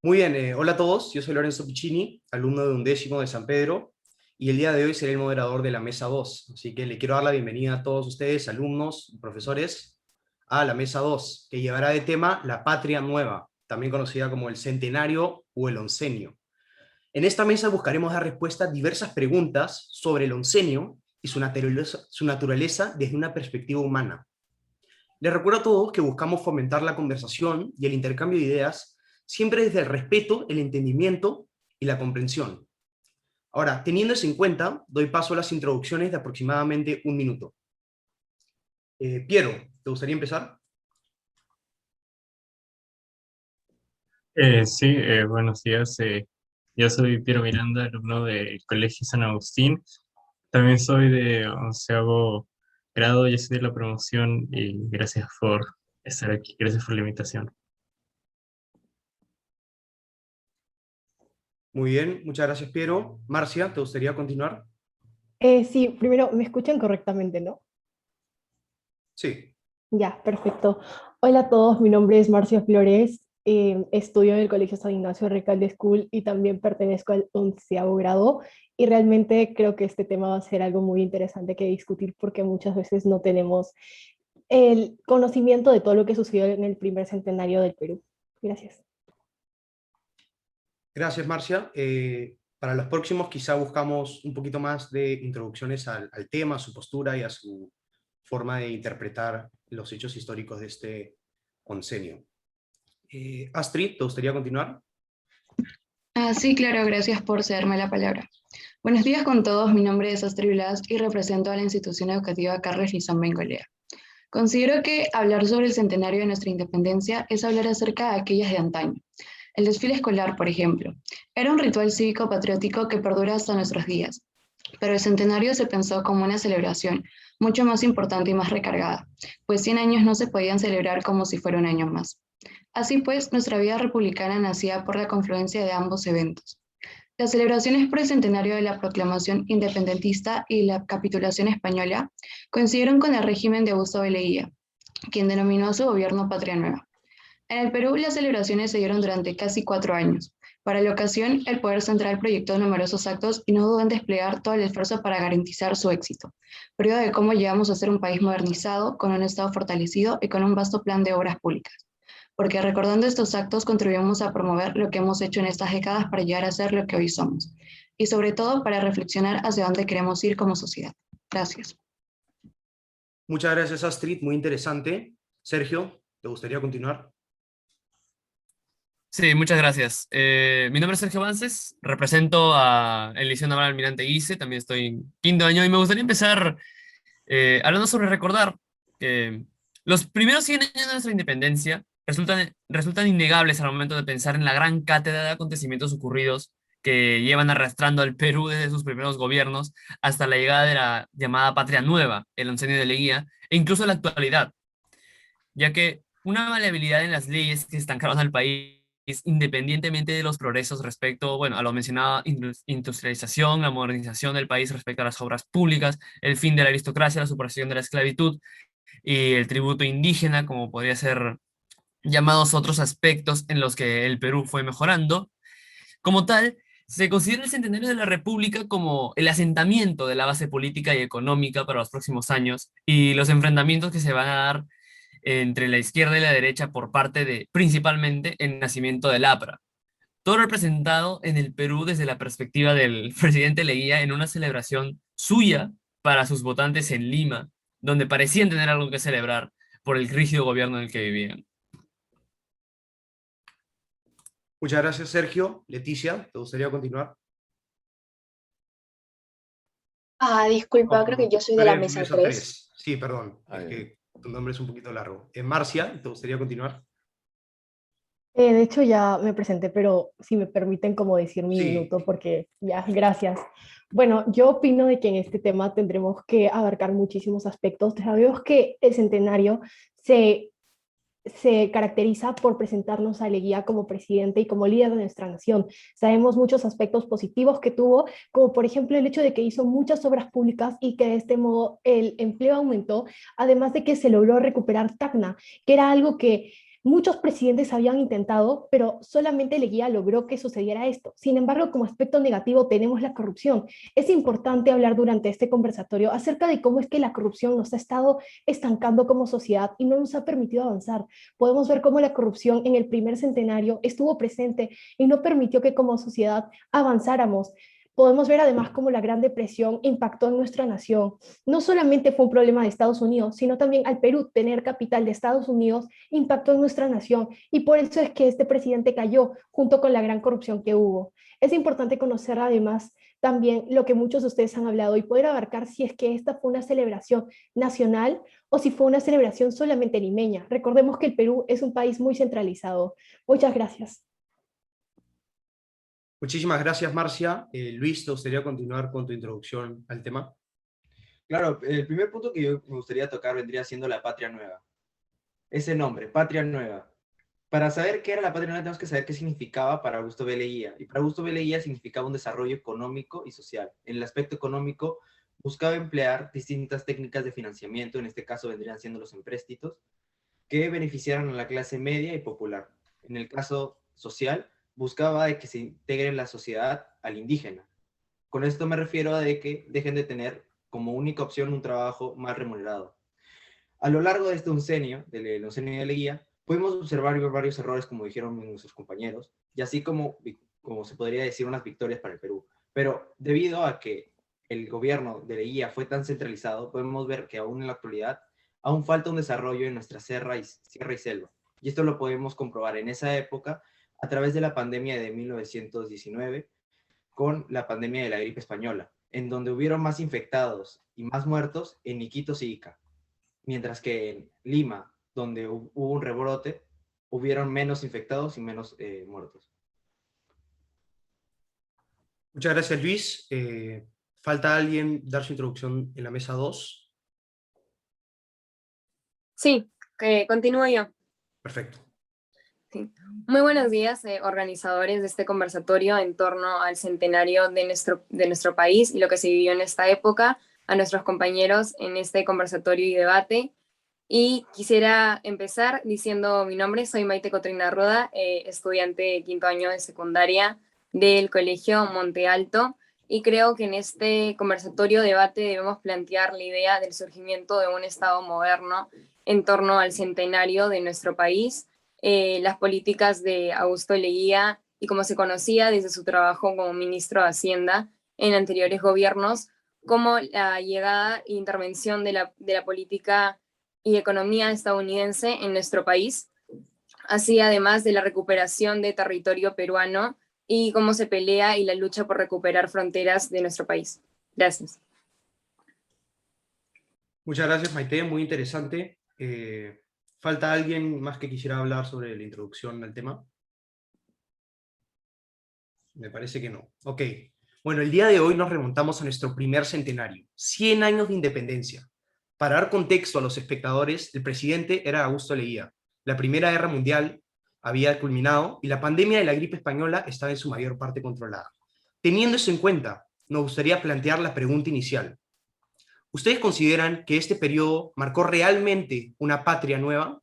Muy bien, hola a todos, yo soy Lorenzo Piccini, alumno de undécimo de San Pedro, y el día de hoy seré el moderador de la Mesa 2, así que le quiero dar la bienvenida a todos ustedes, alumnos, profesores, a la Mesa 2, que llevará de tema la Patria Nueva, también conocida como el Centenario o el Oncenio. En esta mesa buscaremos dar respuesta a diversas preguntas sobre el oncenio y su naturaleza desde una perspectiva humana. Les recuerdo a todos que buscamos fomentar la conversación y el intercambio de ideas siempre desde el respeto, el entendimiento y la comprensión. Ahora, teniendo eso en cuenta, doy paso a las introducciones de aproximadamente un minuto. Piero, ¿te gustaría empezar? Sí, buenos días. Yo soy Piero Miranda, alumno del Colegio San Agustín. También soy de onceavo grado, yo soy de la promoción y gracias por estar aquí, gracias por la invitación. Muy bien, muchas gracias, Piero. Marcia, ¿te gustaría continuar? Sí, primero, ¿me escuchan correctamente, no? Sí. Ya, perfecto. Hola a todos, mi nombre es Marcia Flores, estudio en el Colegio San Ignacio Recalde School y también pertenezco al onceavo grado y realmente creo que este tema va a ser algo muy interesante que discutir porque muchas veces no tenemos el conocimiento de todo lo que sucedió en el primer centenario del Perú. Gracias. Gracias, Marcia. Para los próximos quizá buscamos un poquito más de introducciones al tema, a su postura y a su forma de interpretar los hechos históricos de este oncenio. Astrid, ¿te gustaría continuar? Sí, claro, gracias por cederme la palabra. Buenos días con todos, mi nombre es Astrid Blas y represento a la institución educativa Carlos Lizón Bengolea. Considero que hablar sobre el centenario de nuestra independencia es hablar acerca de aquellas de antaño. El desfile escolar, por ejemplo, era un ritual cívico-patriótico que perdura hasta nuestros días, pero el centenario se pensó como una celebración mucho más importante y más recargada, pues 100 años no se podían celebrar como si fuera un año más. Así pues, nuestra vida republicana nacía por la confluencia de ambos eventos. Las celebraciones por el centenario de la proclamación independentista y la capitulación española coincidieron con el régimen de Augusto de Leguía, quien denominó a su gobierno Patria Nueva. En el Perú, las celebraciones se dieron durante casi 4 años. Para la ocasión, el Poder Central proyectó numerosos actos y no dudó en desplegar todo el esfuerzo para garantizar su éxito. Prueba de cómo llegamos a ser un país modernizado, con un Estado fortalecido y con un vasto plan de obras públicas, porque recordando estos actos contribuimos a promover lo que hemos hecho en estas décadas para llegar a ser lo que hoy somos, y sobre todo para reflexionar hacia dónde queremos ir como sociedad. Gracias. Muchas gracias, Astrid, muy interesante. Sergio, ¿te gustaría continuar? Sí, muchas gracias. Mi nombre es Sergio Vances, represento a el Liceo Naval Almirante Guise, también estoy en quinto año y me gustaría empezar hablando sobre recordar que los primeros 100 años de nuestra independencia resultan innegables al momento de pensar en la gran cátedra de acontecimientos ocurridos que llevan arrastrando al Perú desde sus primeros gobiernos hasta la llegada de la llamada Patria Nueva, el oncenio de Leguía, e incluso la actualidad, ya que una maleabilidad en las leyes que estancaron al país, independientemente de los progresos respecto, bueno, a lo mencionado, industrialización, la modernización del país respecto a las obras públicas, el fin de la aristocracia, la superación de la esclavitud y el tributo indígena, como podría ser llamados otros aspectos en los que el Perú fue mejorando. Como tal, se considera el centenario de la República como el asentamiento de la base política y económica para los próximos años y los enfrentamientos que se van a dar entre la izquierda y la derecha por parte de, principalmente, el nacimiento del APRA. Todo representado en el Perú desde la perspectiva del presidente Leguía en una celebración suya para sus votantes en Lima, donde parecían tener algo que celebrar por el rígido gobierno en el que vivían. Muchas gracias, Sergio. Leticia, ¿te gustaría continuar? Disculpa, Oh, creo que yo soy tú de la eres mesa mesa 3. 3. Sí, perdón, es Bien. que tu nombre es un poquito largo. Marcia, ¿te gustaría continuar? De hecho, ya me presenté, pero si me permiten como decir mi Sí. minuto, porque ya, gracias. Bueno, yo opino de que en este tema tendremos que abarcar muchísimos aspectos. Sabemos que el centenario se, se caracteriza por presentarnos a Leguía como presidente y como líder de nuestra nación. Sabemos muchos aspectos positivos que tuvo, como por ejemplo el hecho de que hizo muchas obras públicas y que de este modo el empleo aumentó, además de que se logró recuperar Tacna, que era algo que Muchos presidentes habían intentado, pero solamente Leguía logró que sucediera esto. Sin embargo, como aspecto negativo tenemos la corrupción. Es importante hablar durante este conversatorio acerca de cómo es que la corrupción nos ha estado estancando como sociedad y no nos ha permitido avanzar. Podemos ver cómo la corrupción en el primer centenario estuvo presente y no permitió que como sociedad avanzáramos. Podemos ver además cómo la Gran Depresión impactó en nuestra nación. No solamente fue un problema de Estados Unidos, sino también al Perú tener capital de Estados Unidos impactó en nuestra nación y por eso es que este presidente cayó junto con la gran corrupción que hubo. Es importante conocer además también lo que muchos de ustedes han hablado y poder abarcar si es que esta fue una celebración nacional o si fue una celebración solamente limeña. Recordemos que el Perú es un país muy centralizado. Muchas gracias. Muchísimas gracias, Marcia. Luis, ¿te gustaría continuar con tu introducción al tema? Claro, el primer punto que yo me gustaría tocar vendría siendo la Patria Nueva. Ese nombre, Patria Nueva. Para saber qué era la Patria Nueva tenemos que saber qué significaba para Augusto B. Leguía. Y para Augusto B. Leguía significaba un desarrollo económico y social. En el aspecto económico buscaba emplear distintas técnicas de financiamiento, en este caso vendrían siendo los empréstitos, que beneficiaran a la clase media y popular. En el caso social, buscaba de que se integre en la sociedad al indígena. Con esto me refiero a de que dejen de tener como única opción un trabajo mal remunerado. A lo largo de este oncenio, del oncenio de Leguía, pudimos observar varios errores, como dijeron nuestros compañeros, y así como se podría decir, unas victorias para el Perú. Pero debido a que el gobierno de Leguía fue tan centralizado, podemos ver que aún en la actualidad aún falta un desarrollo en nuestra sierra y selva. Y esto lo podemos comprobar en esa época a través de la pandemia de 1919, con la pandemia de la gripe española, en donde hubieron más infectados y más muertos en Iquitos y Ica, mientras que en Lima, donde hubo un rebrote, hubieron menos infectados y menos muertos. Muchas gracias, Luis. ¿Falta alguien dar su introducción en la mesa 2? Sí, que continúo yo. Perfecto. Sí. Muy buenos días, organizadores de este conversatorio en torno al centenario de nuestro país y lo que se vivió en esta época, a nuestros compañeros en este conversatorio y debate. Y quisiera empezar diciendo mi nombre, soy Maite Cotrina Roda, estudiante de quinto año de secundaria del Colegio Monte Alto, y creo que en este conversatorio debate debemos plantear la idea del surgimiento de un Estado moderno en torno al centenario de nuestro país, las políticas de Augusto Leguía y como se conocía desde su trabajo como ministro de Hacienda en anteriores gobiernos, como la llegada e intervención de la política y economía estadounidense en nuestro país, así además de la recuperación de territorio peruano y cómo se pelea y la lucha por recuperar fronteras de nuestro país. Gracias. Muchas gracias, Maite, muy interesante. ¿Falta alguien más que quisiera hablar sobre la introducción al tema? Me parece que no. Ok. Bueno, el día de hoy nos remontamos a nuestro primer centenario, 100 años de independencia. Para dar contexto a los espectadores, el presidente era Augusto Leguía. La Primera Guerra Mundial había culminado y la pandemia de la gripe española estaba en su mayor parte controlada. Teniendo eso en cuenta, nos gustaría plantear la pregunta inicial. ¿Ustedes consideran que este periodo marcó realmente una patria nueva?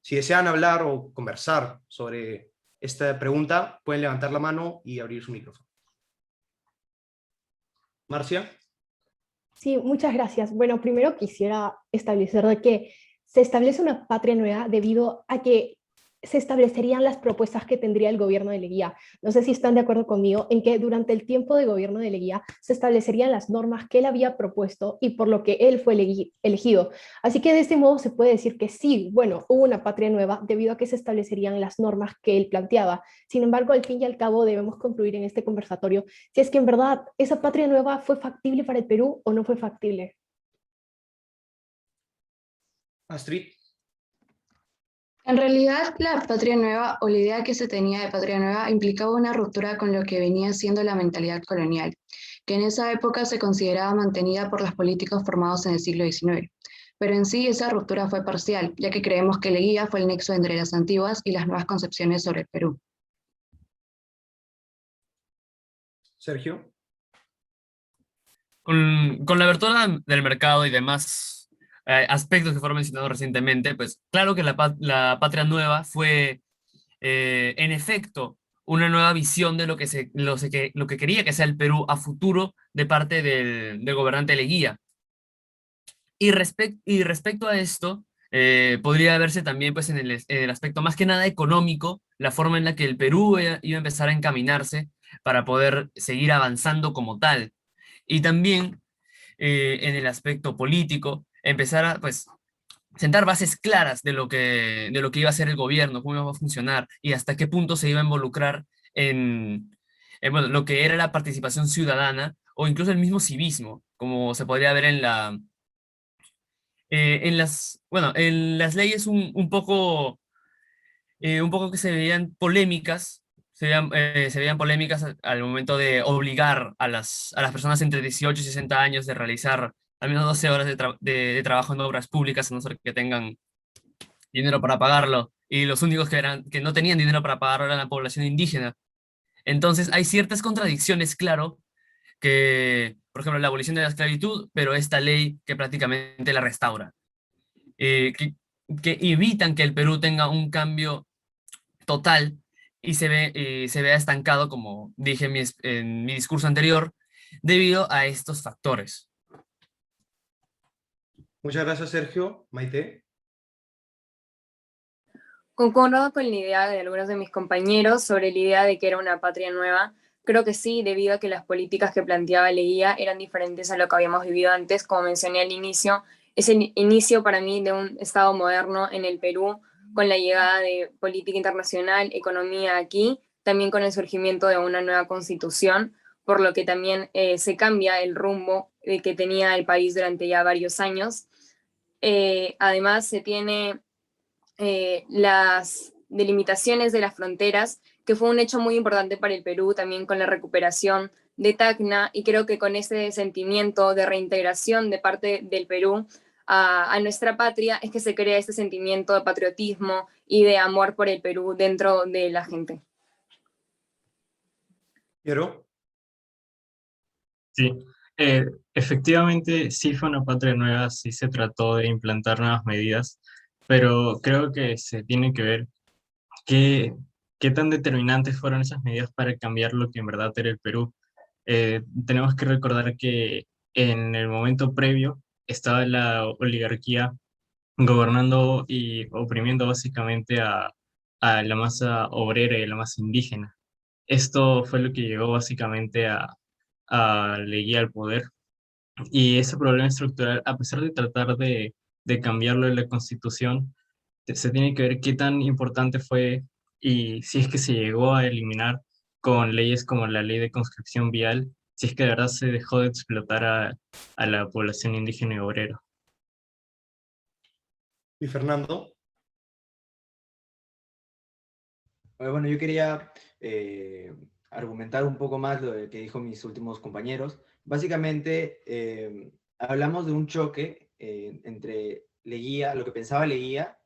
Si desean hablar o conversar sobre esta pregunta, pueden levantar la mano y abrir su micrófono. Marcia. Sí, muchas gracias. Bueno, primero quisiera establecer de que se establece una patria nueva debido a que se establecerían las propuestas que tendría el gobierno de Leguía. No sé si están de acuerdo conmigo en que durante el tiempo de gobierno de Leguía se establecerían las normas que él había propuesto y por lo que él fue elegido. Así que de este modo se puede decir que sí, bueno, hubo una patria nueva debido a que se establecerían las normas que él planteaba. Sin embargo, al fin y al cabo debemos concluir en este conversatorio si es que en verdad esa patria nueva fue factible para el Perú o no fue factible. Astrid. En realidad, la patria nueva o la idea que se tenía de patria nueva implicaba una ruptura con lo que venía siendo la mentalidad colonial, que en esa época se consideraba mantenida por los políticos formados en el siglo XIX. Pero en sí esa ruptura fue parcial, ya que creemos que Leguía fue el nexo entre las antiguas y las nuevas concepciones sobre el Perú. Sergio. Con la apertura del mercado y demás aspectos que fueron mencionados recientemente, pues claro que la Patria Nueva fue, en efecto, una nueva visión de lo que quería que sea el Perú a futuro de parte del gobernante Leguía. Y respecto a esto, podría verse también pues, en el aspecto más que nada económico, la forma en la que el Perú iba a empezar a encaminarse para poder seguir avanzando como tal. Y también en el aspecto político, empezar a pues, sentar bases claras de lo que iba a ser el gobierno, cómo iba a funcionar y hasta qué punto se iba a involucrar bueno, lo que era la participación ciudadana o incluso el mismo civismo, como se podría ver bueno, en las leyes un poco que se veían polémicas, se veían polémicas al momento de obligar a las personas entre 18 y 60 años de realizar al menos 12 horas de trabajo en obras públicas, a no ser que tengan dinero para pagarlo, y los únicos que no tenían dinero para pagarlo eran la población indígena. Entonces hay ciertas contradicciones, claro, que, por ejemplo, la abolición de la esclavitud, pero esta ley que prácticamente la restaura, eh, que, que evitan que el Perú tenga un cambio total y se vea estancado, como dije en mi discurso anterior, debido a estos factores. Muchas gracias, Sergio. Maite. Concuerdo con la idea de algunos de mis compañeros sobre la idea de que era una patria nueva. Creo que sí, debido a que las políticas que planteaba Leguía eran diferentes a lo que habíamos vivido antes, como mencioné al inicio. Es el inicio para mí de un Estado moderno en el Perú, con la llegada de política internacional, economía aquí, también con el surgimiento de una nueva constitución, por lo que también se cambia el rumbo que tenía el país durante ya varios años. Además, se tiene las delimitaciones de las fronteras, que fue un hecho muy importante para el Perú, también con la recuperación de Tacna, y creo que con ese sentimiento de reintegración de parte del Perú a nuestra patria es que se crea este sentimiento de patriotismo y de amor por el Perú dentro de la gente. Piero. Sí, eh, efectivamente sí fue una patria nueva, sí se trató de implantar nuevas medidas, pero creo que se tiene que ver qué, qué tan determinantes fueron esas medidas para cambiar lo que en verdad era el Perú. Tenemos que recordar que en el momento previo estaba la oligarquía gobernando y oprimiendo básicamente a la masa obrera y a la masa indígena. Esto fue lo que llegó básicamente a Leguía al poder. Y ese problema estructural, a pesar de tratar de cambiarlo en la Constitución, se tiene que ver qué tan importante fue y si es que se llegó a eliminar con leyes como la ley de conscripción vial, si es que de verdad se dejó de explotar a la población indígena y obrera. Y Fernando. Bueno, yo quería argumentar un poco más lo que dijo mis últimos compañeros. Básicamente, hablamos de un choque entre Leguía, lo que pensaba Leguía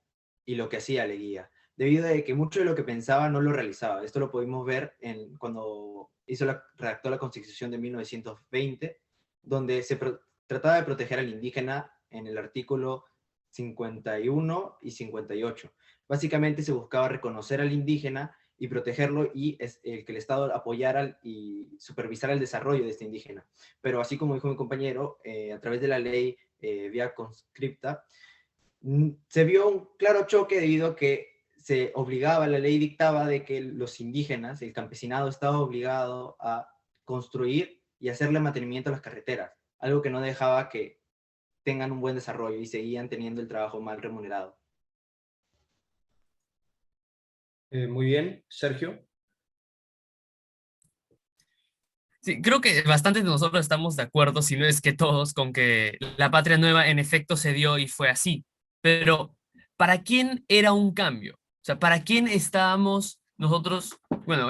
y lo que hacía Leguía, debido a que mucho de lo que pensaba no lo realizaba. Esto lo pudimos ver cuando redactó la Constitución de 1920, donde trataba de proteger al indígena en el artículo 51 y 58. Básicamente se buscaba reconocer al indígena y protegerlo y que el Estado apoyara y supervisara el desarrollo de este indígena. Pero así como dijo mi compañero, a través de la ley vía conscripta, se vio un claro choque debido a que la ley dictaba de que los indígenas, el campesinado, estaba obligado a construir y hacerle mantenimiento a las carreteras, algo que no dejaba que tengan un buen desarrollo y seguían teniendo el trabajo mal remunerado. Muy bien, Sergio. Sí, creo que bastantes de nosotros estamos de acuerdo, si no es que todos, con que la patria nueva en efecto se dio y fue así. Pero, ¿para quién era un cambio? O sea, ¿para quién estábamos nosotros, bueno,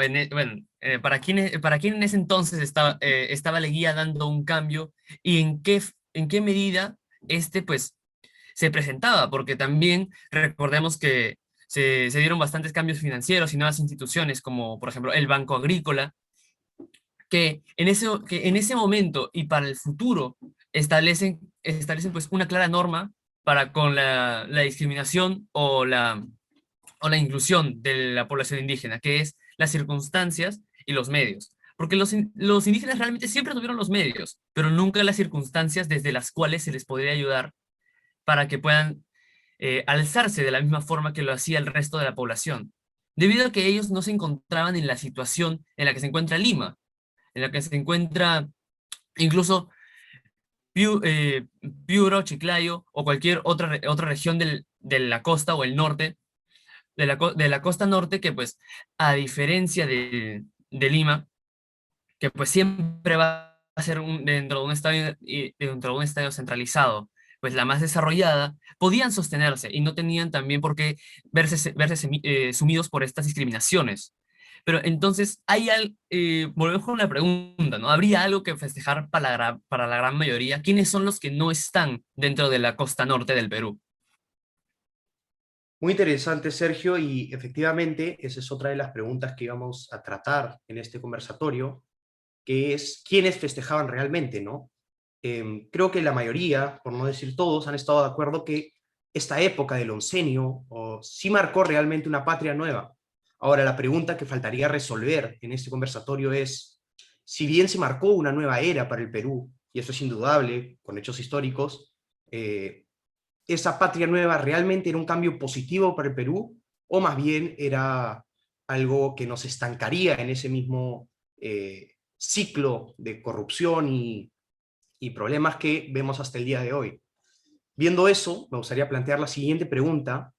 para quién en ese entonces estaba Leguía dando un cambio y en qué medida pues, se presentaba? Porque también recordemos que se dieron bastantes cambios financieros y nuevas instituciones, como por ejemplo el Banco Agrícola, que en ese momento y para el futuro establecen pues una clara norma para con la discriminación o la inclusión de la población indígena, que es las circunstancias y los medios. Porque los indígenas realmente siempre tuvieron los medios, pero nunca las circunstancias desde las cuales se les podría ayudar para que puedan alzarse de la misma forma que lo hacía el resto de la población, debido a que ellos no se encontraban en la situación en la que se encuentra Lima, en la que se encuentra incluso Piura, Chiclayo o cualquier otra región de la costa o el norte, de la costa norte, que pues a diferencia de Lima, que pues siempre va a ser dentro de un estadio, dentro de un estadio centralizado, pues la más desarrollada, podían sostenerse y no tenían también por qué sumidos por estas discriminaciones. Pero entonces, volvemos con la pregunta, ¿no? ¿Habría algo que festejar para la gran mayoría? ¿Quiénes son los que no están dentro de la costa norte del Perú? Muy interesante, Sergio, y efectivamente esa es otra de las preguntas que íbamos a tratar en este conversatorio, que es quiénes festejaban realmente, ¿no? Creo que la mayoría, por no decir todos, han estado de acuerdo que esta época del oncenio sí marcó realmente una patria nueva. Ahora, la pregunta que faltaría resolver en este conversatorio es, si bien se marcó una nueva era para el Perú, y eso es indudable, con hechos históricos, ¿esa patria nueva realmente era un cambio positivo para el Perú? ¿O más bien era algo que nos estancaría en ese mismo ciclo de corrupción y problemas que vemos hasta el día de hoy? Viendo eso, me gustaría plantear la siguiente pregunta,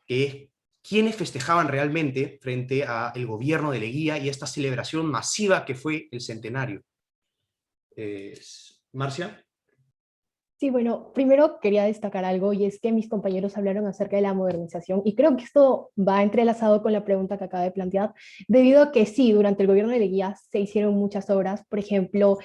que es, ¿quiénes festejaban realmente frente al gobierno de Leguía y esta celebración masiva que fue el centenario? Marcia. Sí, bueno, primero quería destacar algo y es que mis compañeros hablaron acerca de la modernización y creo que esto va entrelazado con la pregunta que acaba de plantear, debido a que sí, durante el gobierno de Leguía se hicieron muchas obras. Por ejemplo,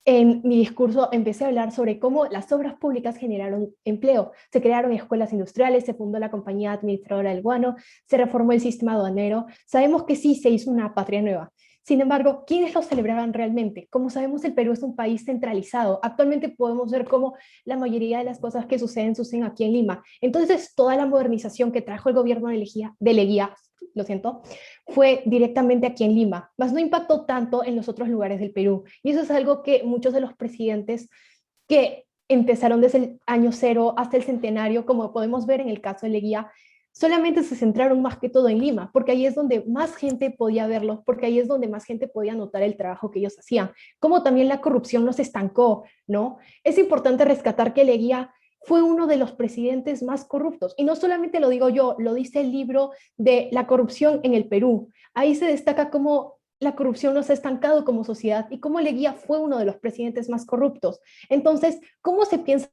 en mi discurso empecé a hablar sobre cómo las obras públicas generaron empleo. Se crearon escuelas industriales, se fundó la compañía administradora del guano, se reformó el sistema aduanero. Sabemos que sí se hizo una patria nueva. Sin embargo, ¿quiénes lo celebraban realmente? Como sabemos, el Perú es un país centralizado. Actualmente podemos ver cómo la mayoría de las cosas que suceden aquí en Lima. Entonces, toda la modernización que trajo el gobierno de Leguía, lo siento, fue directamente aquí en Lima, mas no impactó tanto en los otros lugares del Perú. Y eso es algo que muchos de los presidentes que empezaron desde el año cero hasta el centenario, como podemos ver en el caso de Leguía, solamente se centraron más que todo en Lima, porque ahí es donde más gente podía verlo, porque ahí es donde más gente podía notar el trabajo que ellos hacían, como también la corrupción los estancó, ¿no? Es importante rescatar que Leguía fue uno de los presidentes más corruptos, y no solamente lo digo yo, lo dice el libro de La corrupción en el Perú. Ahí se destaca cómo la corrupción nos ha estancado como sociedad y cómo Leguía fue uno de los presidentes más corruptos. Entonces, ¿cómo se piensa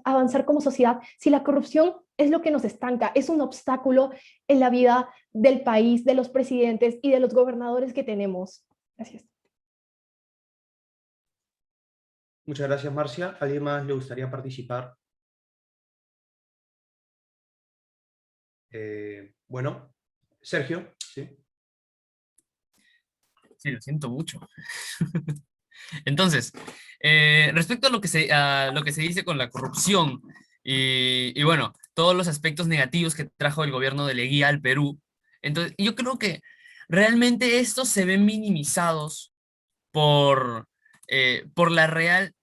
avanzar como sociedad si la corrupción es lo que nos estanca, es un obstáculo en la vida del país, de los presidentes y de los gobernadores que tenemos? Gracias. Muchas gracias, Marcia. ¿Alguien más le gustaría participar? Bueno, Sergio, ¿sí? Sí, lo siento mucho. Entonces, respecto a lo que se dice con la corrupción y bueno, todos los aspectos negativos que trajo el gobierno de Leguía al Perú, entonces yo creo que realmente estos se ven minimizados por, por la real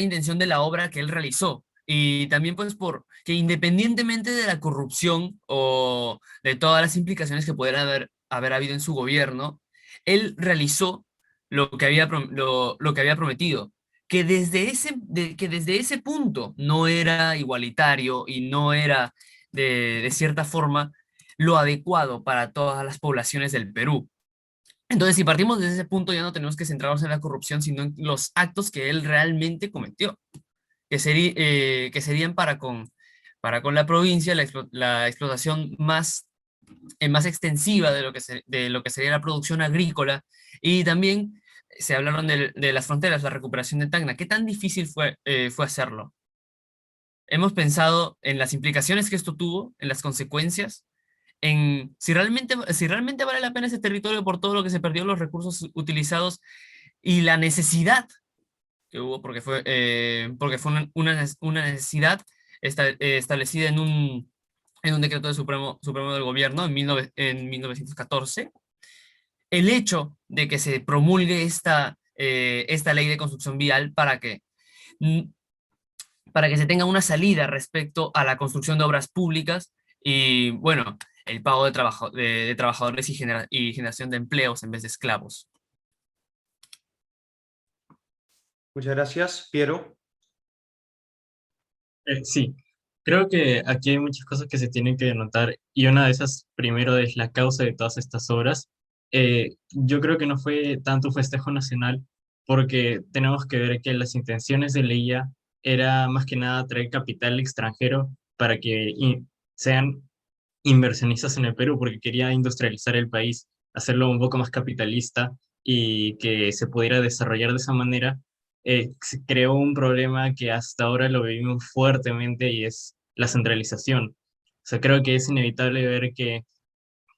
intención de la obra que él realizó. Y también pues por que independientemente de la corrupción o de todas las implicaciones que pudiera haber habido en su gobierno, él realizó lo que había prometido, que desde ese punto no era igualitario y no era de cierta forma lo adecuado para todas las poblaciones del Perú. Entonces, si partimos desde ese punto, ya no tenemos que centrarnos en la corrupción, sino en los actos que él realmente cometió, que serían para con la provincia la explotación más extensiva de lo que sería la producción agrícola, y también se hablaron de las fronteras, la recuperación de Tacna. ¿Qué tan difícil fue hacerlo? Hemos pensado en las implicaciones que esto tuvo, en las consecuencias, en si realmente vale la pena ese territorio por todo lo que se perdió, los recursos utilizados y la necesidad que hubo, porque fue una necesidad establecida en un decreto del Supremo del Gobierno en 1914. El hecho de que se promulgue esta ley de construcción vial mm, para que se tenga una salida respecto a la construcción de obras públicas y, bueno, el pago de trabajadores y generación de empleos en vez de esclavos. Muchas gracias, Piero. Sí, creo que aquí hay muchas cosas que se tienen que notar y una de esas primero es la causa de todas estas obras. Yo creo que no fue tanto un festejo nacional porque tenemos que ver que las intenciones de Leía era más que nada traer capital extranjero para que sean inversionistas en el Perú porque quería industrializar el país, hacerlo un poco más capitalista y que se pudiera desarrollar de esa manera. Se creó un problema que hasta ahora lo vivimos fuertemente y es la centralización. O sea, creo que es inevitable ver que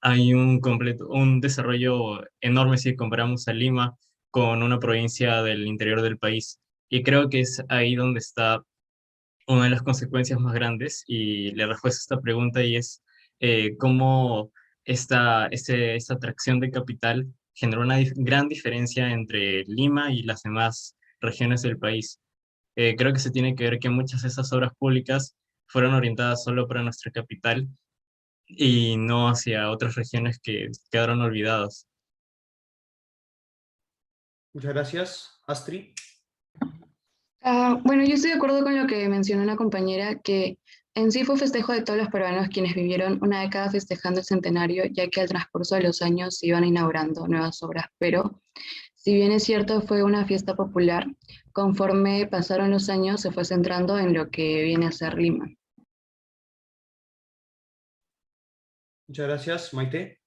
hay un desarrollo enorme si comparamos a Lima con una provincia del interior del país. Y creo que es ahí donde está una de las consecuencias más grandes y la respuesta a esta pregunta y es cómo esta atracción de capital generó una gran diferencia entre Lima y las demás regiones del país. Creo que se tiene que ver que muchas de esas obras públicas fueron orientadas solo para nuestra capital y no hacia otras regiones que quedaron olvidadas. Muchas gracias, Astrid. Bueno, yo estoy de acuerdo con lo que mencionó una compañera, que en sí fue festejo de todos los peruanos quienes vivieron una década festejando el centenario, ya que al transcurso de los años se iban inaugurando nuevas obras, pero si bien es cierto fue una fiesta popular, conforme pasaron los años se fue centrando en lo que viene a ser Lima. Muchas gracias, Maite.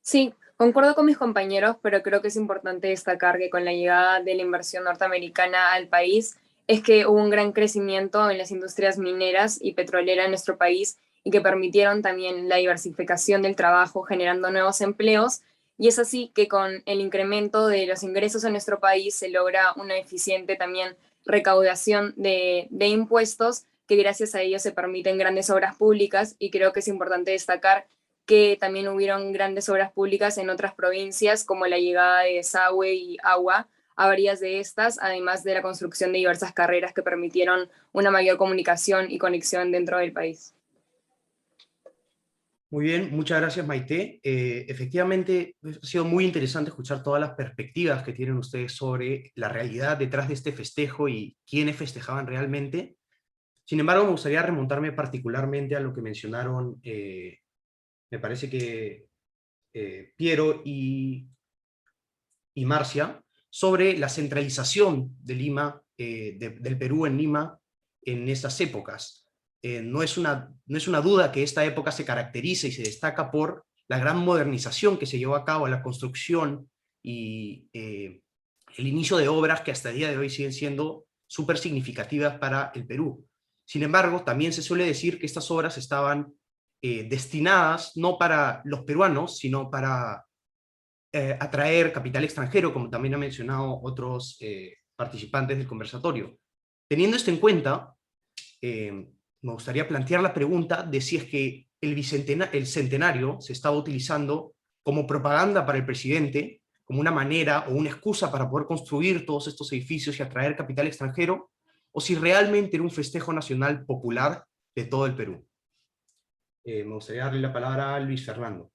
Sí, concuerdo con mis compañeros, pero creo que es importante destacar que con la llegada de la inversión norteamericana al país es que hubo un gran crecimiento en las industrias mineras y petroleras en nuestro país y que permitieron también la diversificación del trabajo generando nuevos empleos. Y es así que con el incremento de los ingresos en nuestro país se logra una eficiente también recaudación de impuestos que gracias a ello se permiten grandes obras públicas y creo que es importante destacar que también hubieron grandes obras públicas en otras provincias, como la llegada de desagüe y agua a varias de estas, además de la construcción de diversas carreras que permitieron una mayor comunicación y conexión dentro del país. Muy bien, muchas gracias, Maite. Efectivamente, ha sido muy interesante escuchar todas las perspectivas que tienen ustedes sobre la realidad detrás de este festejo y quiénes festejaban realmente. Sin embargo, me gustaría remontarme particularmente a lo que mencionaron, me parece que Piero y Marcia, sobre la centralización de Lima, del Perú en Lima en estas épocas. No es una duda que esta época se caracteriza y se destaca por la gran modernización que se llevó a cabo, la construcción y el inicio de obras que hasta el día de hoy siguen siendo súper significativas para el Perú. Sin embargo, también se suele decir que estas obras estaban destinadas no para los peruanos, sino para atraer capital extranjero, como también han mencionado otros participantes del conversatorio. Teniendo esto en cuenta, me gustaría plantear la pregunta de si es que el centenario se estaba utilizando como propaganda para el presidente, como una manera o una excusa para poder construir todos estos edificios y atraer capital extranjero, o si realmente era un festejo nacional popular de todo el Perú. Me gustaría darle la palabra a Luis Fernando.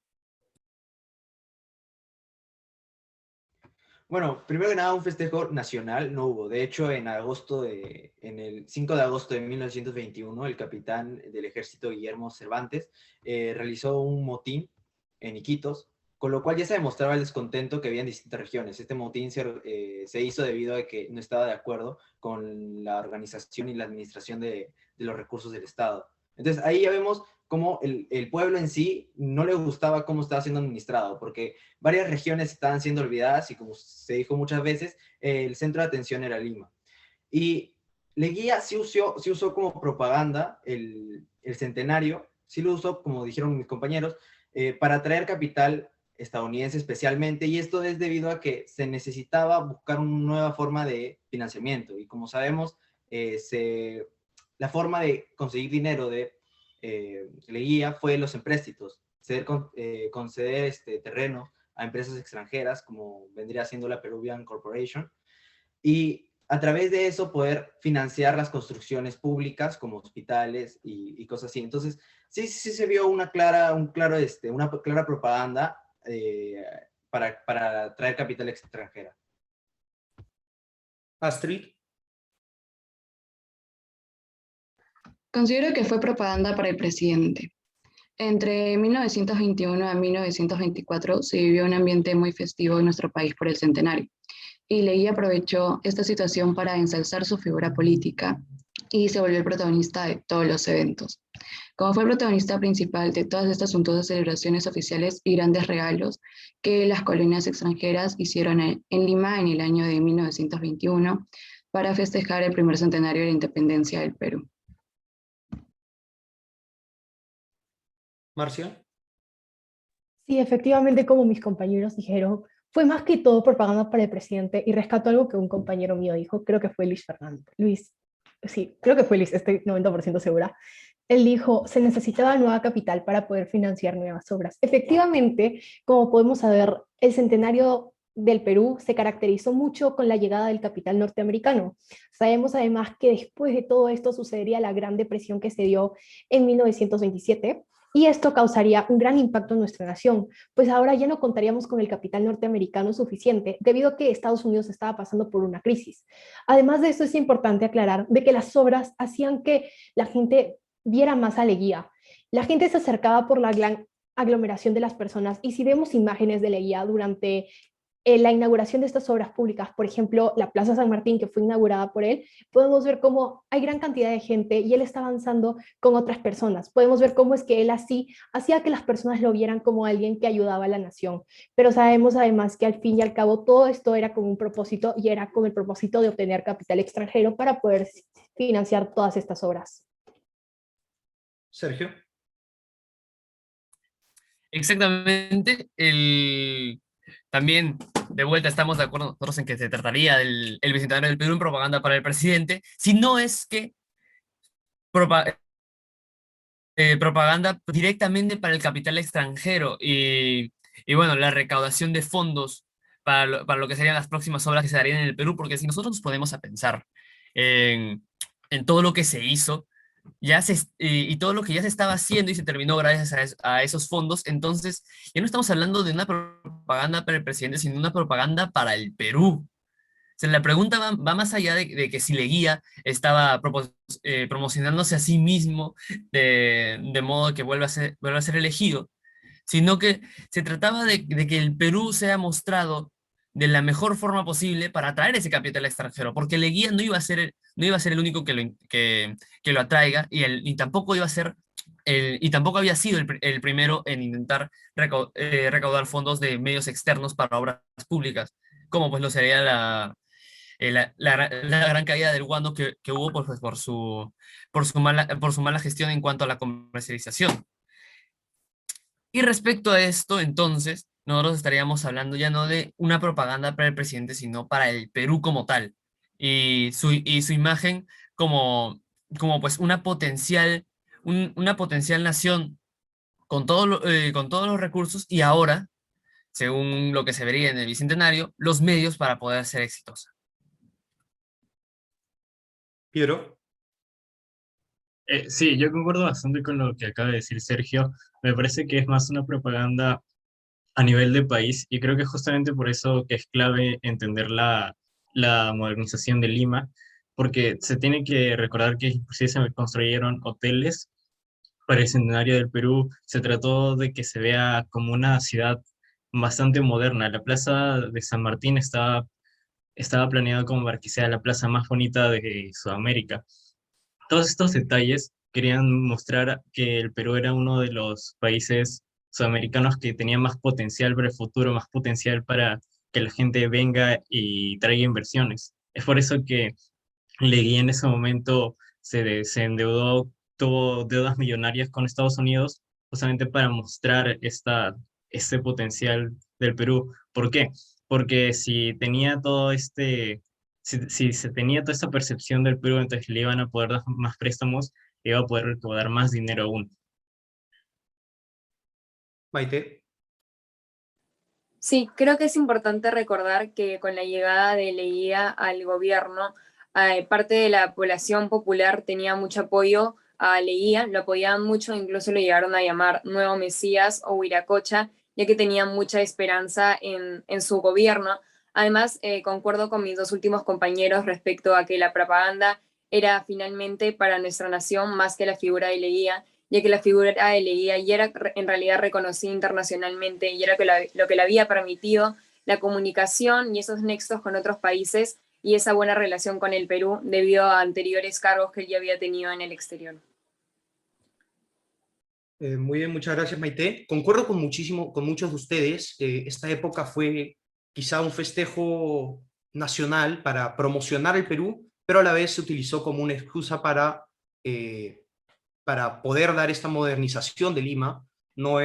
Bueno, primero que nada, un festejo nacional no hubo. De hecho, en el 5 de agosto de 1921, el capitán del ejército Guillermo Cervantes realizó un motín en Iquitos, con lo cual ya se demostraba el descontento que había en distintas regiones. Este motín se hizo debido a que no estaba de acuerdo con la organización y la administración de los recursos del Estado. Entonces ahí ya vemos cómo el pueblo en sí no le gustaba cómo estaba siendo administrado, porque varias regiones estaban siendo olvidadas y, como se dijo muchas veces, el centro de atención era Lima. Y Leguía sí usó como propaganda el centenario, sí lo usó, como dijeron mis compañeros, para atraer capital estadounidense especialmente, y esto es debido a que se necesitaba buscar una nueva forma de financiamiento, y como sabemos, la forma de conseguir dinero de Leguía fue los empréstitos, conceder terreno a empresas extranjeras, como vendría siendo la Peruvian Corporation, y a través de eso poder financiar las construcciones públicas como hospitales y cosas así. Entonces, sí se vio una clara propaganda para traer capital extranjera. Astrid. Considero que fue propaganda para el presidente. Entre 1921 a 1924 se vivió un ambiente muy festivo en nuestro país por el centenario, y Leguía aprovechó esta situación para ensalzar su figura política y se volvió el protagonista de todos los eventos. Como fue el protagonista principal de todas estas suntuosas celebraciones oficiales y grandes regalos que las colonias extranjeras hicieron en Lima en el año de 1921 para festejar el primer centenario de la independencia del Perú. Marcia. Sí, efectivamente, como mis compañeros dijeron, fue más que todo propaganda para el presidente, y rescato algo que un compañero mío dijo, creo que fue Luis Fernando. Sí, creo que fue Luis, estoy 90% segura. Él dijo, se necesitaba nueva capital para poder financiar nuevas obras. Efectivamente, como podemos saber, el centenario del Perú se caracterizó mucho con la llegada del capital norteamericano. Sabemos además que después de todo esto sucedería la Gran Depresión que se dio en 1927, y esto causaría un gran impacto en nuestra nación, pues ahora ya no contaríamos con el capital norteamericano suficiente, debido a que Estados Unidos estaba pasando por una crisis. Además de esto, es importante aclarar de que las obras hacían que la gente viera más a Leguía. La gente se acercaba por la gran aglomeración de las personas, y si vemos imágenes de Leguía durante la inauguración de estas obras públicas, por ejemplo, la Plaza San Martín, que fue inaugurada por él, podemos ver cómo hay gran cantidad de gente y él está avanzando con otras personas. Podemos ver cómo es que él así hacía que las personas lo vieran como alguien que ayudaba a la nación. Pero sabemos además que al fin y al cabo todo esto era con un propósito, y era con el propósito de obtener capital extranjero para poder financiar todas estas obras. Sergio. Exactamente. También, de vuelta, estamos de acuerdo nosotros en que se trataría del el Bicentenario del Perú en propaganda para el presidente, si no es que propaganda directamente para el capital extranjero y bueno, la recaudación de fondos para lo que serían las próximas obras que se harían en el Perú, porque si nosotros nos ponemos a pensar en todo lo que se hizo, y todo lo que ya se estaba haciendo y se terminó gracias a esos fondos, entonces ya no estamos hablando de una propaganda para el presidente, sino una propaganda para el Perú. O sea, la pregunta va más allá de que si Leguía estaba promocionándose a sí mismo de modo que vuelva a ser elegido, sino que se trataba de que el Perú sea mostrado de la mejor forma posible para atraer ese capital extranjero, porque Leguía no iba a ser el único que lo atraiga, y tampoco iba a ser y tampoco había sido el primero en intentar recaudar fondos de medios externos para obras públicas, como pues lo sería la gran caída del guano que hubo pues, por su mala gestión en cuanto a la comercialización. Y respecto a esto, entonces, nosotros estaríamos hablando ya no de una propaganda para el presidente, sino para el Perú como tal, y su imagen como pues una potencial nación con todos los recursos, y ahora, según lo que se vería en el Bicentenario, los medios para poder ser exitosa. Piero. Sí, yo concuerdo bastante con lo que acaba de decir Sergio. Me parece que es más una propaganda a nivel de país, y creo que justamente por eso que es clave entender la modernización de Lima, porque se tiene que recordar que sí se construyeron hoteles para el centenario del Perú. Se trató de que se vea como una ciudad bastante moderna. La plaza de San Martín estaba planeado como para que sea la plaza más bonita de Sudamérica. Todos estos detalles querían mostrar que el Perú era uno de los países sudamericanos que tenía más potencial para el futuro, más potencial para que la gente venga y traiga inversiones. Es por eso que Leguía en ese momento se endeudó, tuvo deudas millonarias con Estados Unidos, justamente para mostrar este potencial del Perú. ¿Por qué? Porque si tenía todo si se tenía toda esta percepción del Perú, entonces le iban a poder dar más préstamos, le iba a poder recaudar más dinero aún. Maite. Sí, creo que es importante recordar que con la llegada de Leguía al gobierno, parte de la población popular tenía mucho apoyo a Leguía, lo apoyaban mucho, incluso lo llegaron a llamar Nuevo Mesías o Huiracocha, ya que tenían mucha esperanza en su gobierno. Además, concuerdo con mis dos últimos compañeros respecto a que la propaganda era finalmente para nuestra nación más que la figura de Leguía, ya que la figura de Leguía ya era en realidad reconocida internacionalmente y era lo que le había permitido la comunicación y esos nexos con otros países y esa buena relación con el Perú debido a anteriores cargos que él ya había tenido en el exterior. Muy bien, muchas gracias, Maite. Concuerdo con muchos de ustedes. Esta época fue quizá un festejo nacional para promocionar el Perú, pero a la vez se utilizó como una excusa para poder dar esta modernización de Lima. No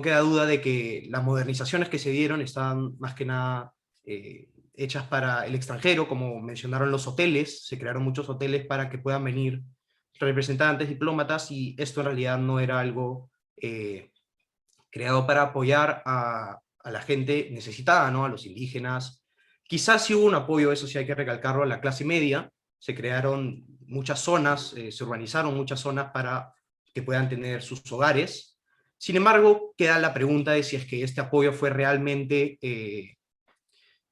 queda duda de que las modernizaciones que se dieron estaban más que nada hechas para el extranjero, como mencionaron los hoteles. Se crearon muchos hoteles para que puedan venir representantes, diplomatas, y esto en realidad no era algo creado para apoyar a la gente necesitada, ¿no? A los indígenas. Quizás sí hubo un apoyo, eso sí hay que recalcarlo, a la clase media. Se crearon muchas zonas, se urbanizaron muchas zonas para que puedan tener sus hogares. Sin embargo, queda la pregunta de si es que este apoyo fue realmente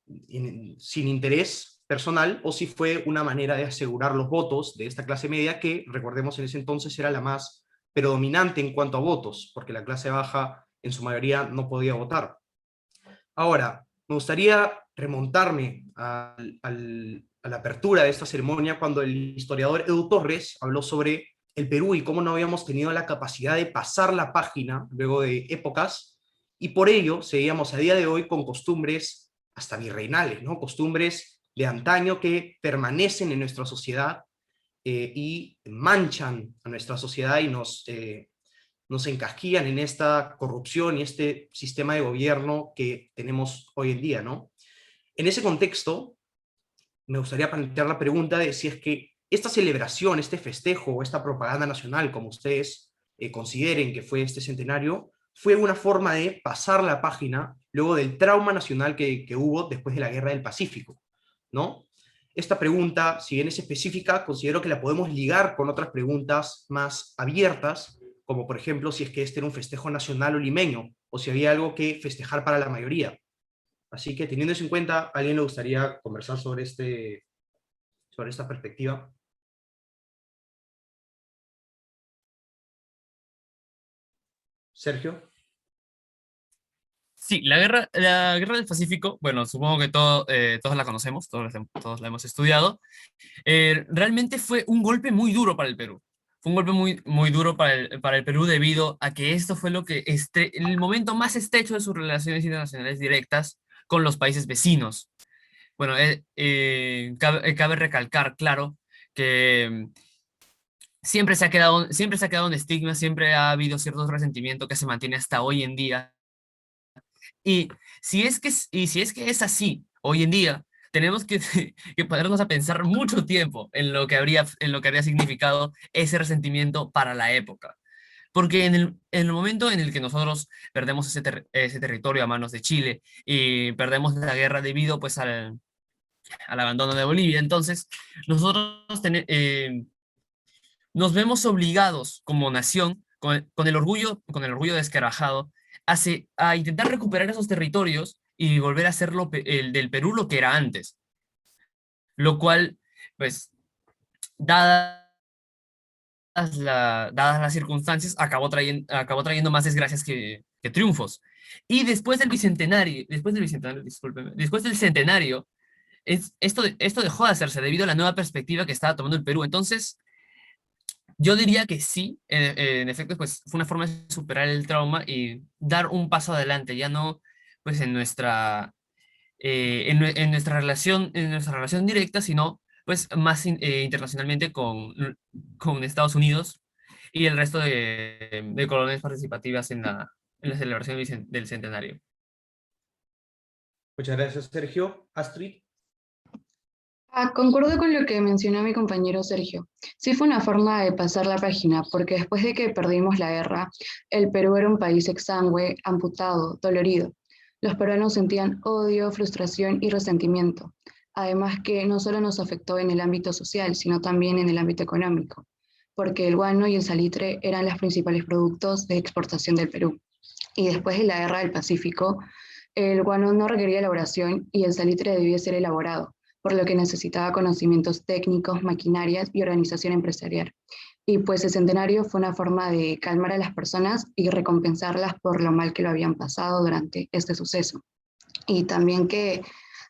sin interés personal o si fue una manera de asegurar los votos de esta clase media que, recordemos, en ese entonces era la más predominante en cuanto a votos, porque la clase baja en su mayoría no podía votar. Ahora, me gustaría remontarme a la apertura de esta ceremonia cuando el historiador Edu Torres habló sobre el Perú y cómo no habíamos tenido la capacidad de pasar la página luego de épocas, y por ello seguíamos a día de hoy con costumbres hasta virreinales, ¿no? Costumbres de antaño que permanecen en nuestra sociedad y manchan a nuestra sociedad y nos encasquillan en esta corrupción y este sistema de gobierno que tenemos hoy en día, ¿no? En ese contexto, me gustaría plantear la pregunta de si es que esta celebración, este festejo o esta propaganda nacional, como ustedes consideren que fue este centenario, fue una forma de pasar la página luego del trauma nacional que hubo después de la Guerra del Pacífico, ¿no? Esta pregunta, si bien es específica, considero que la podemos ligar con otras preguntas más abiertas, como por ejemplo si es que este era un festejo nacional o limeño, o si había algo que festejar para la mayoría. Así que teniendo eso en cuenta, ¿a alguien le gustaría conversar sobre esta perspectiva? Sergio. Sí, la guerra del Pacífico, bueno, supongo que todos la conocemos, todos la hemos estudiado. Realmente fue un golpe muy duro para el Perú. Fue un golpe muy, muy duro para el Perú debido a que esto fue el momento más estrecho de sus relaciones internacionales directas con los países vecinos. Bueno, cabe recalcar, claro, que siempre se ha quedado un estigma, siempre ha habido cierto resentimiento que se mantiene hasta hoy en día. Y si es que es así hoy en día, tenemos que ponernos a pensar mucho tiempo en lo que habría significado ese resentimiento para la época. Porque en el momento en el que nosotros perdemos ese territorio a manos de Chile y perdemos la guerra debido pues al abandono de Bolivia, entonces nosotros nos vemos obligados como nación, con el orgullo descarajado, a intentar recuperar esos territorios y volver a ser el del Perú lo que era antes. Lo cual, pues, dadas dadas las circunstancias, acabó trayendo más desgracias que triunfos. Y discúlpeme, después del centenario, esto dejó de hacerse debido a la nueva perspectiva que estaba tomando el Perú. Entonces, yo diría que sí, en efecto, pues fue una forma de superar el trauma y dar un paso adelante, ya no pues en nuestra relación directa, sino pues más internacionalmente con Estados Unidos y el resto de colonias participativas en la celebración del centenario. Muchas gracias, Sergio. Astrid. Concuerdo con lo que mencionó mi compañero Sergio. Sí fue una forma de pasar la página, porque después de que perdimos la guerra, el Perú era un país exangüe, amputado, dolorido. Los peruanos sentían odio, frustración y resentimiento. Además que no solo nos afectó en el ámbito social, sino también en el ámbito económico, porque el guano y el salitre eran los principales productos de exportación del Perú. Y después de la Guerra del Pacífico, el guano no requería elaboración y el salitre debía ser elaborado, por lo que necesitaba conocimientos técnicos, maquinarias y organización empresarial. Y pues el centenario fue una forma de calmar a las personas y recompensarlas por lo mal que lo habían pasado durante este suceso. Y también que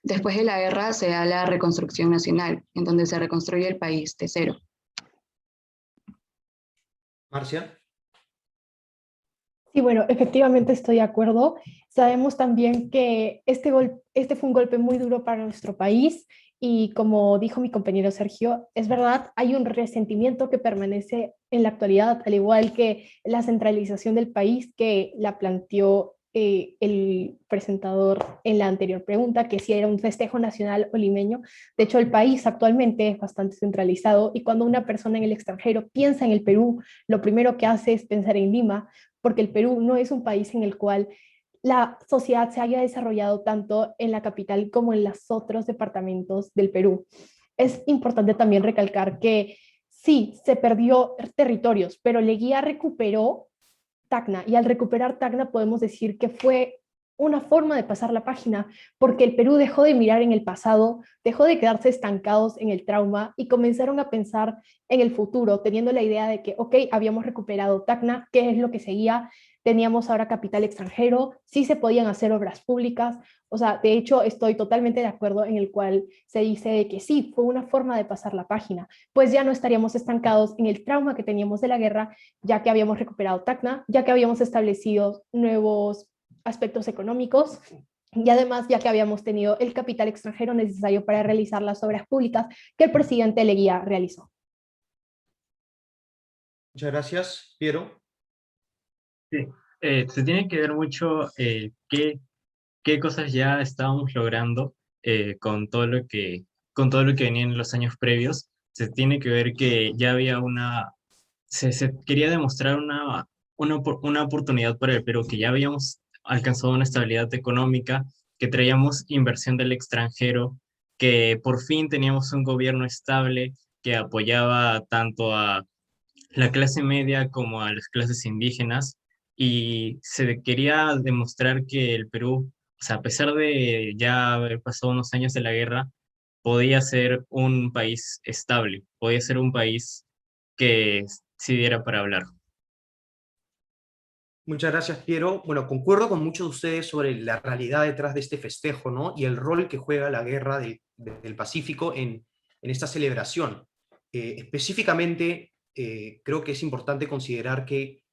después de la guerra se da la reconstrucción nacional, en donde se reconstruye el país de cero. Marcia. Sí, bueno, efectivamente estoy de acuerdo. Sabemos también que este fue un golpe muy duro para nuestro país y como dijo mi compañero Sergio, es verdad, hay un resentimiento que permanece en la actualidad, al igual que la centralización del país que la planteó el presentador en la anterior pregunta, que si era un festejo nacional o limeño. De hecho, el país actualmente es bastante centralizado y cuando una persona en el extranjero piensa en el Perú, lo primero que hace es pensar en Lima, porque el Perú no es un país en el cual la sociedad se haya desarrollado tanto en la capital como en los otros departamentos del Perú. Es importante también recalcar que sí, se perdió territorios, pero Leguía recuperó Tacna y al recuperar Tacna podemos decir que fue una forma de pasar la página, porque el Perú dejó de mirar en el pasado, dejó de quedarse estancados en el trauma y comenzaron a pensar en el futuro, teniendo la idea de que, ok, habíamos recuperado Tacna, ¿qué es lo que seguía? Teníamos ahora capital extranjero, sí se podían hacer obras públicas, o sea, de hecho estoy totalmente de acuerdo en el cual se dice de que sí, fue una forma de pasar la página, pues ya no estaríamos estancados en el trauma que teníamos de la guerra, ya que habíamos recuperado Tacna, ya que habíamos establecido nuevos aspectos económicos y además ya que habíamos tenido el capital extranjero necesario para realizar las obras públicas que el presidente Leguía realizó. Muchas gracias, Piero. Sí, se tiene que ver mucho qué cosas ya estábamos logrando con todo lo que venía en los años previos. Se tiene que ver que ya había se quería demostrar una oportunidad para el Perú, que ya habíamos alcanzado una estabilidad económica, que traíamos inversión del extranjero, que por fin teníamos un gobierno estable que apoyaba tanto a la clase media como a las clases indígenas, y se quería demostrar que el Perú, o sea, a pesar de ya haber pasado unos años de la guerra, podía ser un país estable, podía ser un país que sí diera para hablar. Muchas gracias, Piero. Bueno, concuerdo con muchos de ustedes sobre la realidad detrás de este festejo, ¿no? Y el rol que juega la guerra del Pacífico en esta celebración. Específicamente, creo que es importante considerar que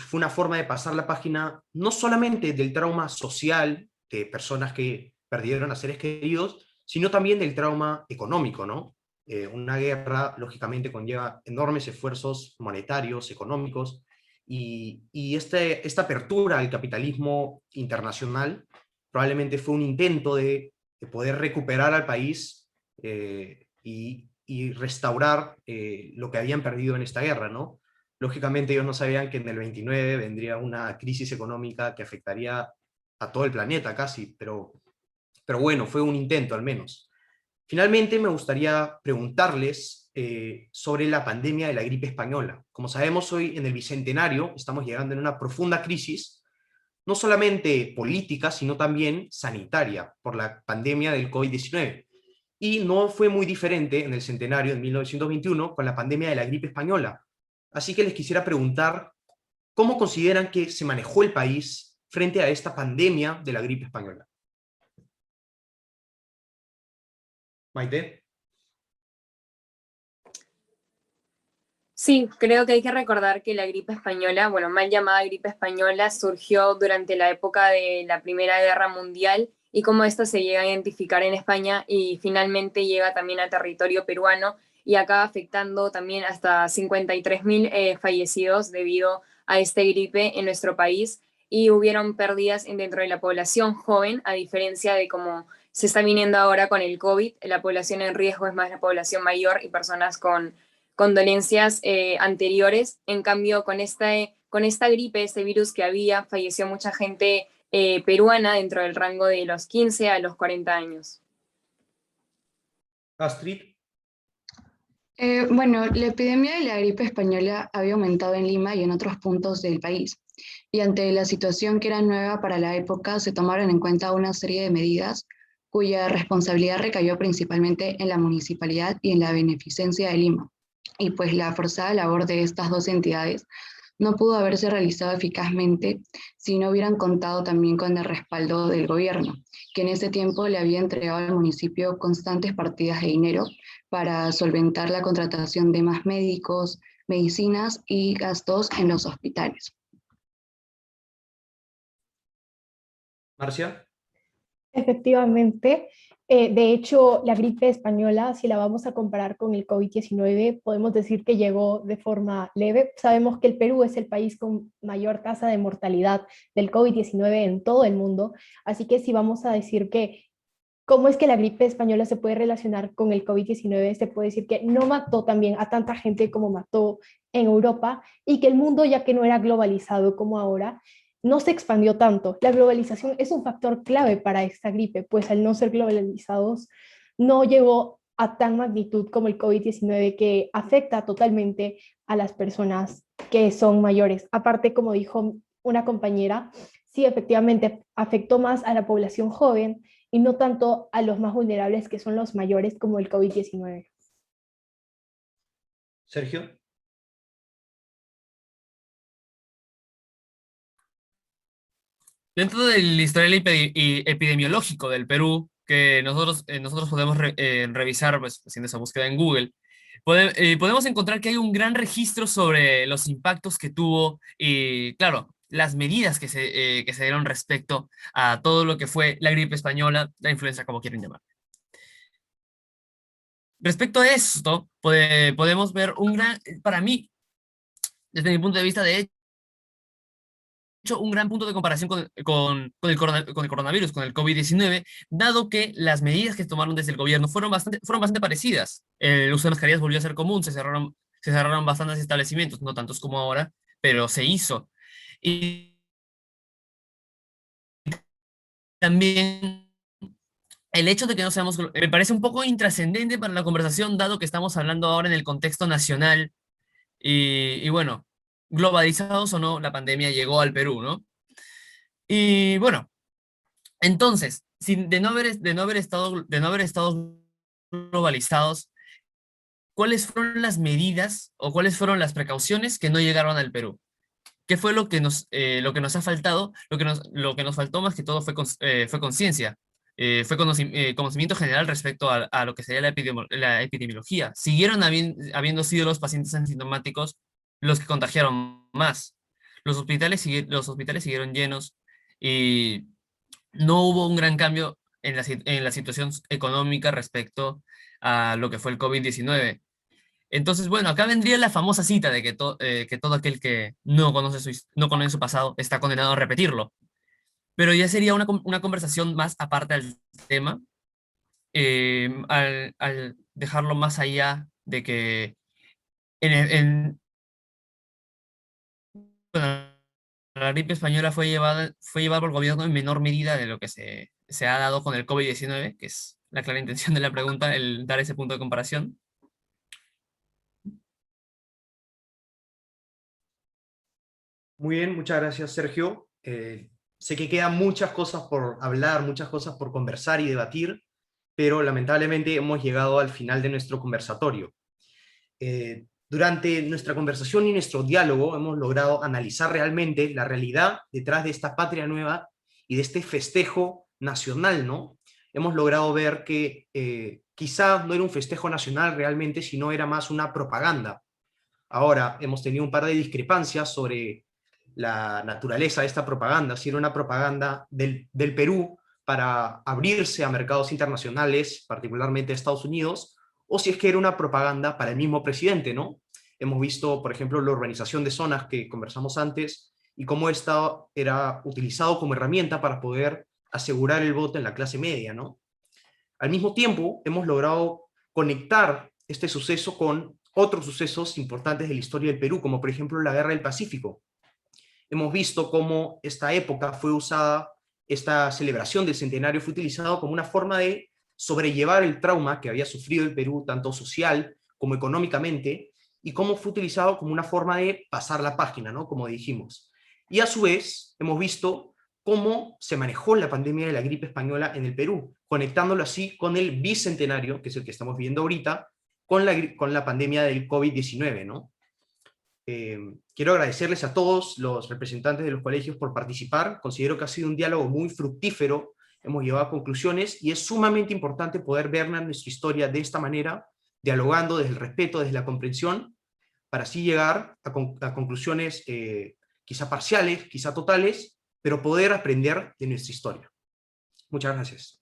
fue una forma de pasar la página no solamente del trauma social de personas que perdieron a seres queridos, sino también del trauma económico, ¿no? Una guerra, lógicamente, conlleva enormes esfuerzos monetarios, económicos, y esta apertura al capitalismo internacional probablemente fue un intento de poder recuperar al país y restaurar lo que habían perdido en esta guerra, ¿no? Lógicamente ellos no sabían que en el 29 vendría una crisis económica que afectaría a todo el planeta casi, pero bueno, fue un intento al menos. Finalmente me gustaría preguntarles sobre la pandemia de la gripe española. Como sabemos, hoy en el Bicentenario estamos llegando en una profunda crisis, no solamente política, sino también sanitaria, por la pandemia del COVID-19. Y no fue muy diferente en el centenario de 1921 con la pandemia de la gripe española. Así que les quisiera preguntar, ¿cómo consideran que se manejó el país frente a esta pandemia de la gripe española? Maite. Sí, creo que hay que recordar que la gripe española, bueno, mal llamada gripe española, surgió durante la época de la Primera Guerra Mundial y cómo esta se llega a identificar en España y finalmente llega también a territorio peruano y acaba afectando también hasta 53.000 fallecidos debido a esta gripe en nuestro país. y hubieron pérdidas dentro de la población joven, a diferencia de cómo se está viniendo ahora con el COVID. La población en riesgo es más la población mayor y personas con dolencias anteriores. En cambio, con esta gripe, este virus que había, falleció mucha gente peruana dentro del rango de los 15 a los 40 años. Astrid. Bueno, la epidemia de la gripe española había aumentado en Lima y en otros puntos del país, y ante la situación que era nueva para la época, se tomaron en cuenta una serie de medidas cuya responsabilidad recayó principalmente en la municipalidad y en la beneficencia de Lima. Y pues la forzada labor de estas dos entidades no pudo haberse realizado eficazmente si no hubieran contado también con el respaldo del gobierno, que en ese tiempo le había entregado al municipio constantes partidas de dinero para solventar la contratación de más médicos, medicinas y gastos en los hospitales. Marcia. Efectivamente, de hecho, la gripe española, si la vamos a comparar con el COVID-19, podemos decir que llegó de forma leve. Sabemos que el Perú es el país con mayor tasa de mortalidad del COVID-19 en todo el mundo, así que si vamos a decir que cómo es que la gripe española se puede relacionar con el COVID-19, se puede decir que no mató también a tanta gente como mató en Europa, y que el mundo, ya que no era globalizado como ahora, no se expandió tanto. La globalización es un factor clave para esta gripe, pues al no ser globalizados no llegó a tan magnitud como el COVID-19, que afecta totalmente a las personas que son mayores. Aparte, como dijo una compañera, sí, efectivamente afectó más a la población joven y no tanto a los más vulnerables, que son los mayores, como el COVID-19. Sergio. Dentro del historial epidemiológico del Perú, que nosotros podemos revisar pues, haciendo esa búsqueda en Google, podemos encontrar que hay un gran registro sobre los impactos que tuvo y, claro, las medidas que se dieron respecto a todo lo que fue la gripe española, la influenza, como quieren llamar. Respecto a esto, podemos ver para mí, desde mi punto de vista, de hecho, un gran punto de comparación con el coronavirus, con el COVID-19, dado que las medidas que tomaron desde el gobierno fueron bastante parecidas. El uso de mascarillas volvió a ser común, se cerraron bastantes establecimientos, no tantos como ahora, pero se hizo. Y también el hecho de que no seamos, me parece un poco intrascendente para la conversación, dado que estamos hablando ahora en el contexto nacional y bueno, globalizados o no, la pandemia llegó al Perú, ¿no? Y bueno, entonces, de no haber estado globalizados, ¿cuáles fueron las medidas o cuáles fueron las precauciones que no llegaron al Perú? ¿Qué fue lo que lo que nos ha faltado? Lo que nos faltó más que todo fue conciencia, fue conocimiento general respecto a lo que sería la epidemiología. Siguieron habiendo sido los pacientes asintomáticos los que contagiaron más. Los hospitales siguieron llenos y no hubo un gran cambio en la situación económica respecto a lo que fue el COVID-19. Entonces, bueno, acá vendría la famosa cita de que todo aquel que no conoce su pasado está condenado a repetirlo. Pero ya sería una conversación más aparte del tema, al dejarlo más allá de que bueno, la gripe española fue llevada por el gobierno en menor medida de lo que se ha dado con el COVID-19, que es la clara intención de la pregunta, el dar ese punto de comparación. Muy bien, muchas gracias, Sergio. Sé que quedan muchas cosas por hablar, muchas cosas por conversar y debatir, pero lamentablemente hemos llegado al final de nuestro conversatorio. Durante nuestra conversación y nuestro diálogo hemos logrado analizar realmente la realidad detrás de esta patria nueva y de este festejo nacional, ¿no? Hemos logrado ver que quizá no era un festejo nacional realmente, sino era más una propaganda. Ahora hemos tenido un par de discrepancias sobre la naturaleza de esta propaganda, si era una propaganda del Perú para abrirse a mercados internacionales, particularmente Estados Unidos, o si es que era una propaganda para el mismo presidente, ¿no? Hemos visto, por ejemplo, la urbanización de zonas que conversamos antes, y cómo esto era utilizado como herramienta para poder asegurar el voto en la clase media, ¿no? Al mismo tiempo, hemos logrado conectar este suceso con otros sucesos importantes de la historia del Perú, como por ejemplo la Guerra del Pacífico. Hemos visto cómo esta época fue usada, esta celebración del centenario fue utilizado como una forma de sobrellevar el trauma que había sufrido el Perú, tanto social como económicamente, y cómo fue utilizado como una forma de pasar la página, ¿no? Como dijimos. Y a su vez, hemos visto cómo se manejó la pandemia de la gripe española en el Perú, conectándolo así con el bicentenario, que es el que estamos viviendo ahorita, con la pandemia del COVID-19, ¿no? Quiero agradecerles a todos los representantes de los colegios por participar. Considero que ha sido un diálogo muy fructífero, hemos llegado a conclusiones y es sumamente importante poder ver nuestra historia de esta manera, dialogando desde el respeto, desde la comprensión, para así llegar a conclusiones quizá parciales, quizá totales, pero poder aprender de nuestra historia. Muchas gracias.